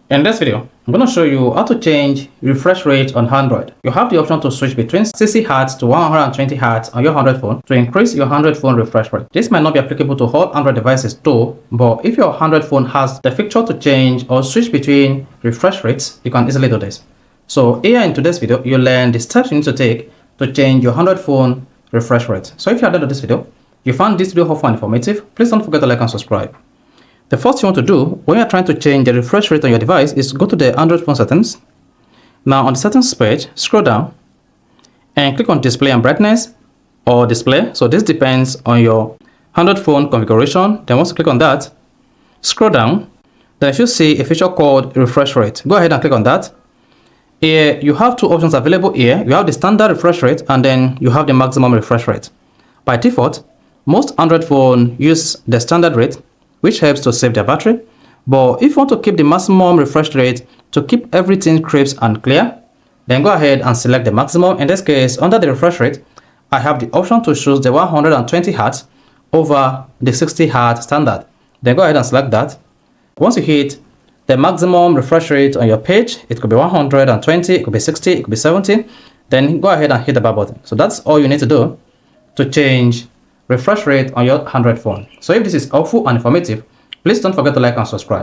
In this video, I'm going to show you how to change refresh rate on Android. You have the option to switch between 60 Hz to 120 Hz on your Android phone to increase your Android phone refresh rate. This might not be applicable to all Android devices though, but if your Android phone has the feature to change or switch between refresh rates, you can easily do this. So here in today's video, you'll learn the steps you need to take to change your Android phone refresh rate. So if you are done with this video, you found this video helpful and informative, please don't forget to like and subscribe. The first thing you want to do when you're trying to change the refresh rate on your device is go to the Android phone settings. Now on the settings page, scroll down and click on display and brightness or display. So this depends on your Android phone configuration. Then once you click on that, scroll down, then you should see a feature called refresh rate. Go ahead and click on that. Here you have two options available here. You have the standard refresh rate and then you have the maximum refresh rate. By default, most Android phones use the standard rate, which helps to save their battery. But if you want to keep the maximum refresh rate to keep everything crisp and clear, then go ahead and select the maximum. In this case, under the refresh rate, I have the option to choose the 120 Hz over the 60 Hz standard. Then go ahead and select that. Once you hit the maximum refresh rate on your page, it could be 120, it could be 60, it could be 70. Then go ahead and hit the back button. So that's all you need to do to change refresh rate on your Android phone. So if this is helpful and informative, please don't forget to like and subscribe.